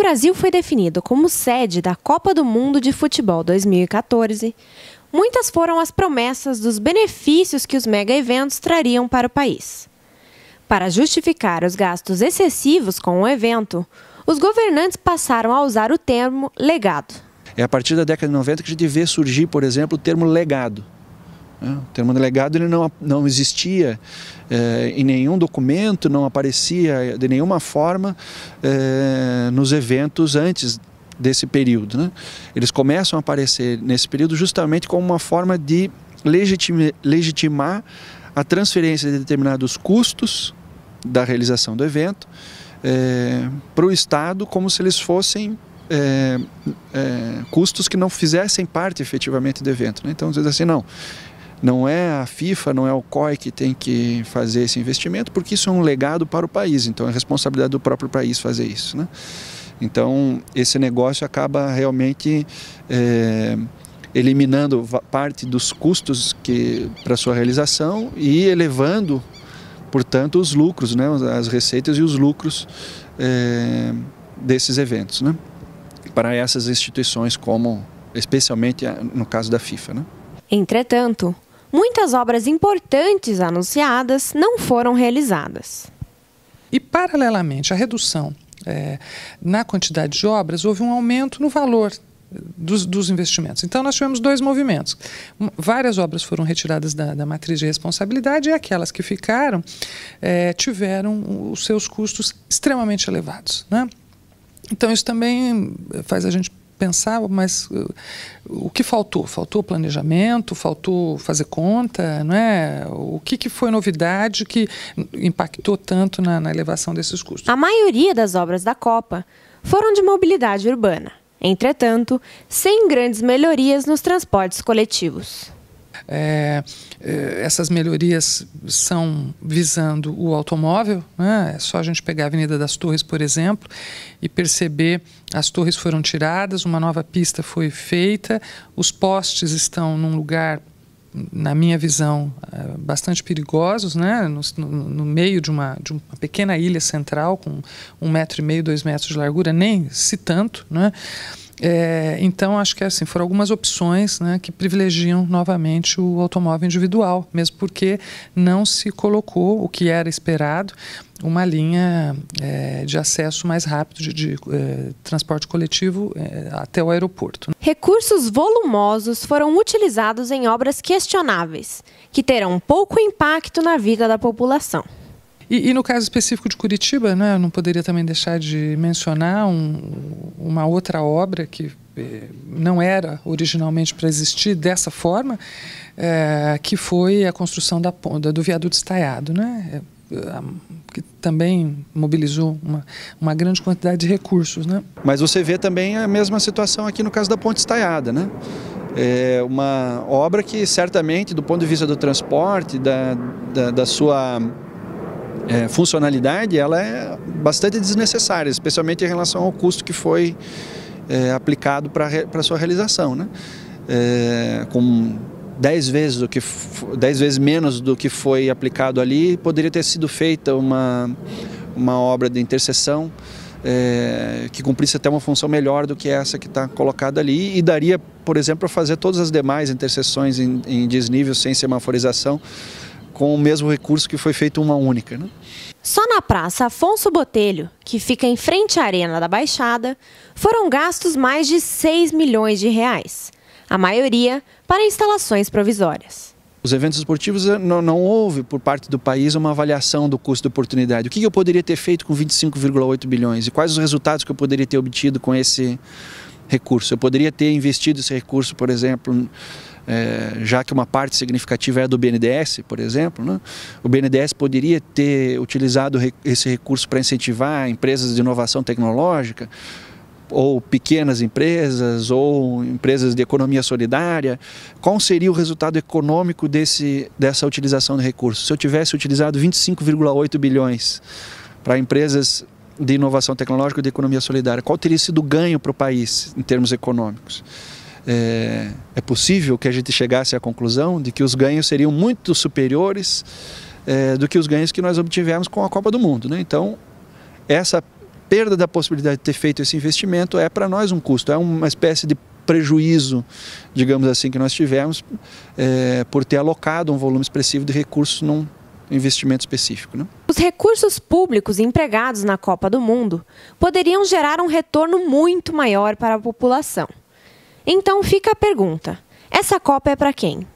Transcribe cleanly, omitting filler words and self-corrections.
Brasil foi definido como sede da Copa do Mundo de Futebol 2014, muitas foram as promessas dos benefícios que os mega-eventos trariam para o país. Para justificar os gastos excessivos com o evento, os governantes passaram a usar o termo legado. É a partir da década de 90 que a gente vê surgir, por exemplo, o termo legado. O termo legado ele não existia em nenhum documento, não aparecia de nenhuma forma nos eventos antes desse período, né? Eles começam a aparecer nesse período justamente como uma forma de legitimar a transferência de determinados custos da realização do evento para o Estado, como se eles fossem custos que não fizessem parte efetivamente do evento, né? Então, diz assim, não é a FIFA, não é o COI que tem que fazer esse investimento, porque isso é um legado para o país, então é responsabilidade do próprio país fazer isso, né? Então, esse negócio acaba realmente eliminando parte dos custos para sua realização e elevando, portanto, os lucros, né? As receitas e os lucros desses eventos, né? Para essas instituições, como especialmente no caso da FIFA, né? Entretanto, muitas obras importantes anunciadas não foram realizadas. E, paralelamente à redução na quantidade de obras, houve um aumento no valor dos investimentos. Então, nós tivemos dois movimentos. Várias obras foram retiradas da matriz de responsabilidade e aquelas que ficaram tiveram os seus custos extremamente elevados, né? Então, isso também faz a gente pensar, mas o que faltou? Faltou planejamento, faltou fazer conta, não é? O que foi novidade que impactou tanto na elevação desses custos? A maioria das obras da Copa foram de mobilidade urbana, entretanto, sem grandes melhorias nos transportes coletivos. Essas melhorias são visando o automóvel, né? É só a gente pegar a Avenida das Torres, por exemplo, e perceber as torres foram tiradas, uma nova pista foi feita, os postes estão num lugar, na minha visão, bastante perigosos, né? No meio de uma pequena ilha central com 1,5 m, 2 metros de largura, nem se tanto, né? Então, acho que assim, foram algumas opções, né, que privilegiam novamente o automóvel individual, mesmo porque não se colocou, o que era esperado, uma linha de acesso mais rápido de transporte coletivo até o aeroporto. Recursos volumosos foram utilizados em obras questionáveis, que terão pouco impacto na vida da população. E no caso específico de Curitiba, né, eu não poderia também deixar de mencionar uma outra obra que não era originalmente para existir dessa forma, que foi a construção do viaduto estaiado, né, que também mobilizou uma grande quantidade de recursos, né? Mas você vê também a mesma situação aqui no caso da ponte estaiada, né? É uma obra que certamente, do ponto de vista do transporte, da sua funcionalidade, ela é bastante desnecessária, especialmente em relação ao custo que foi aplicado para a sua realização, né? Com 10 vezes menos do que foi aplicado ali, poderia ter sido feita uma obra de interseção que cumprisse até uma função melhor do que essa que está colocada ali e daria, por exemplo, para fazer todas as demais interseções em desnível sem semaforização, com o mesmo recurso que foi feito uma única, né? Só na Praça Afonso Botelho, que fica em frente à Arena da Baixada, foram gastos mais de 6 milhões de reais, a maioria para instalações provisórias. Os eventos esportivos não houve, por parte do país, uma avaliação do custo de oportunidade. O que eu poderia ter feito com 25,8 bilhões e quais os resultados que eu poderia ter obtido com esse recurso? Eu poderia ter investido esse recurso, por exemplo, já que uma parte significativa é do BNDES, por exemplo, né? O BNDES poderia ter utilizado esse recurso para incentivar empresas de inovação tecnológica, ou pequenas empresas, ou empresas de economia solidária. Qual seria o resultado econômico dessa utilização de recursos? Se eu tivesse utilizado 25,8 bilhões para empresas de inovação tecnológica e de economia solidária, qual teria sido o ganho para o país em termos econômicos? É possível que a gente chegasse à conclusão de que os ganhos seriam muito superiores do que os ganhos que nós obtivemos com a Copa do Mundo, né? Então, essa perda da possibilidade de ter feito esse investimento é para nós um custo, é uma espécie de prejuízo, digamos assim, que nós tivemos por ter alocado um volume expressivo de recursos num investimento específico, né? Os recursos públicos empregados na Copa do Mundo poderiam gerar um retorno muito maior para a população. Então fica a pergunta: essa Copa é para quem?